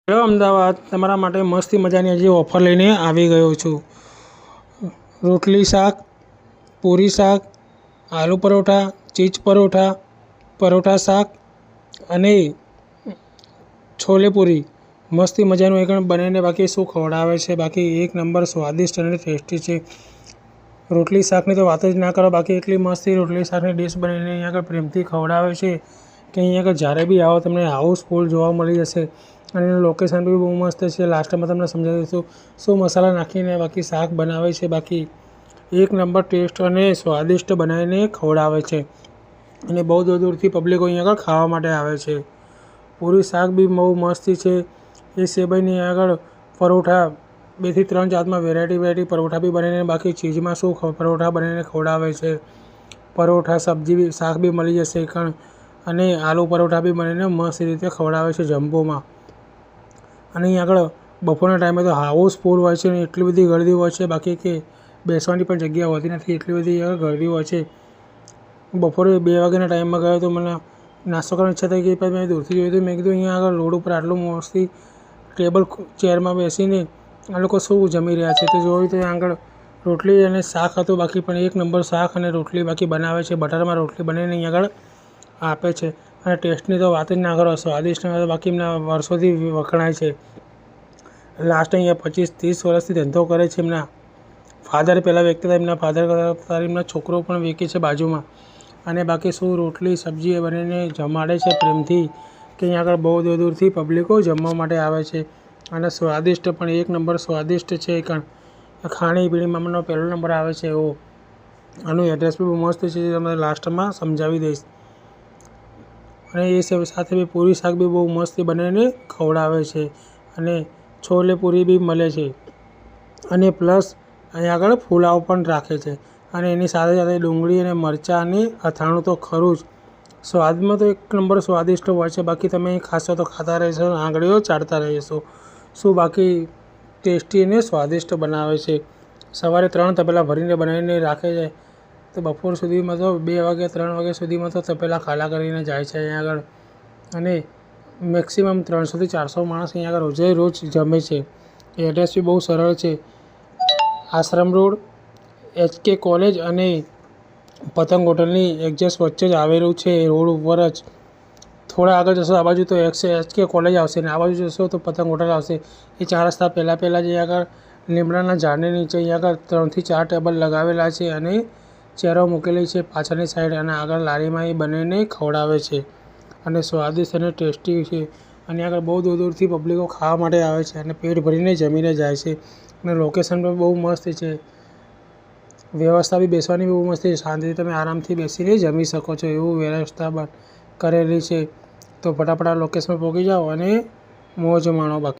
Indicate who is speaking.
Speaker 1: Hello Ahmedabad, તમારા માટે મસ્તી મજાની હજી ઓફર લઈને આવી ગયો છું. રોટલી શાક, પૂરી શાક, આલુ પરોઠા, ચીઝ પરોઠા, પરોઠા શાક અને છોલે પૂરી મસ્તી મજાનું એકણ બનાવીને બાકી શું ખવડાવે છે. બાકી એક નંબર સ્વાદિષ્ટ અને ટેસ્ટી છે. રોટલી શાકની તો વાત જ ના કરો. બાકી એટલી મસ્તી રોટલી શાકની ડીશ બનાવીને અહીંયા આગળ પ્રેમથી ખવડાવે છે કે અહીંયા આગળ જ્યારે બી આવો તમને હાઉસફુલ જોવા મળી જશે. અને એનું લોકેશન બી બહુ મસ્ત છે. લાસ્ટમાં તમને સમજાવી દઈશું શું મસાલા નાખીને બાકી શાક બનાવે છે. બાકી એક નંબર ટેસ્ટ અને સ્વાદિષ્ટ બનાવીને ખવડાવે છે અને બહુ દૂર દૂરથી પબ્લિકો અહીંયા આગળ ખાવા માટે આવે છે. પૂરી શાક બી બહુ મસ્તી છે. એ સેવાઈની આગળ પરોઠા 2 થી 3 જાતમાં વેરાયટી પરોઠા બી બનાવીને બાકી ચીઝમાં શું પરોઠા બનાવીને ખવડાવે છે. પરોઠા સબ્જી બી શાક બી મળી જશે એકણ અને આલુ પરોઠા બી બનાવીને મસ્ત રીતે ખવડાવે છે જમ્બોમાં. અને અહીં આગળ બપોરના ટાઈમે તો હાઉસફુલ હોય છે અને એટલી બધી ગળદી હોય છે બાકી કે બેસવાની પણ જગ્યા હોતી નથી. એટલી બધી ગળદી હોય છે. બપોરે 2 વાગ્યાના ટાઈમમાં ગયો તો મને નાસ્તો કરવાની ઈચ્છા થઈ ગઈ. પણ મેં દૂરથી જોયું તો મેં કીધું અહીંયા આગળ રોડ ઉપર આટલું મસ્તી ટેબલ ચેરમાં બેસીને આ લોકો શું જમી રહ્યા છે. તો જોયું તો આગળ રોટલી અને શાક હતું બાકી પણ એક નંબર શાક અને રોટલી બાકી બનાવે છે. બટરમાં રોટલી બનાવીને અહીં આગળ આપે છે અને ટેસ્ટની તો વાત જ ના કરો. સ્વાદિષ્ટ બાકી એમના વર્ષોથી વખણાય છે. લાસ્ટ અહીંયા 25-30 વર્ષથી ધંધો કરે છે. એમના ફાધર પહેલાં વેચતા હતા. એમના ફાધર કરતાં એમના છોકરો પણ વેચે છે બાજુમાં. અને બાકી શું રોટલી સબ્જી એ બનાવીને જમાડે છે પ્રેમથી કે અહીંયા આગળ બહુ દૂર દૂરથી પબ્લિકો જમવા માટે આવે છે. અને સ્વાદિષ્ટ પણ એક નંબર સ્વાદિષ્ટ છે. ખાણીપીણીમાં મને પહેલો નંબર આવે છે એવો. આનું એડ્રેસ બી બહુ મસ્ત છે જે તમને લાસ્ટમાં સમજાવી દઈશ. અને એ સાથે બી પૂરી શાક બી બહુ મસ્ત બનાવીને ખવડાવે છે અને છોલે પૂરી બી મળે છે અને પ્લસ અહીં આગળ પુલાવ પણ રાખે છે અને એની સાથે સાથે ડુંગળી અને મરચાં અને અથાણું તો ખરું જ. સ્વાદમાં તો એક નંબર સ્વાદિષ્ટ હોય છે. બાકી તમે ખાશો તો ખાતા રહેશો, આંગળીઓ ચાટતા રહેશો. શું બાકી ટેસ્ટી અને સ્વાદિષ્ટ બનાવે છે. સવારે 3 તપેલા ભરીને બનાવીને રાખે છે તો બપોર સુધીમાં તો 2 વાગ્યા 3 વાગ્યા સુધીમાં તો તપેલા ખાલા કરીને જાય છે અહીંયા આગળ. અને મેક્સિમમ 300 થી 400 માણસ અહીંયા આગળ રોજે રોજ જમે છે. એડ્રેસ બી બહુ સરળ છે. આશ્રમ રોડ, HK કોલેજ અને પતંગ હોટલની એક્ઝેક્ટ વચ્ચે જ આવેલું છે. રોડ ઉપર જ થોડા આગળ જશો આ બાજુ તો HK કોલેજ આવશે ને આ બાજુ જશો તો પતંગ હોટલ આવશે. એ 4 રસ્તા પહેલાં જ અહીંયા આગળ લીમડાના ઝાડની નીચે અહીંયા આગળ 3 થી 4 ટેબલ લગાવેલા છે અને ચેરો મૂકેલી છે પાછળની સાઈડ. અને આગળ લારીમાં એ બનાવીને ખવડાવે છે અને સ્વાદિષ્ટ અને ટેસ્ટી છે. અને આગળ બહુ દૂર દૂરથી પબ્લિકો ખાવા માટે આવે છે અને પેટ ભરીને જમીને જાય છે. અને લોકેશન પણ બહુ મસ્ત છે. વ્યવસ્થા બી બેસવાની બહુ મસ્ત છે. શાંતિથી તમે આરામથી બેસીને જમી શકો છો એવું વ્યવસ્થા કરેલી છે. તો ફટાફટ લોકેશન પહોંચી જાઓ અને મોજ માણો. બાકી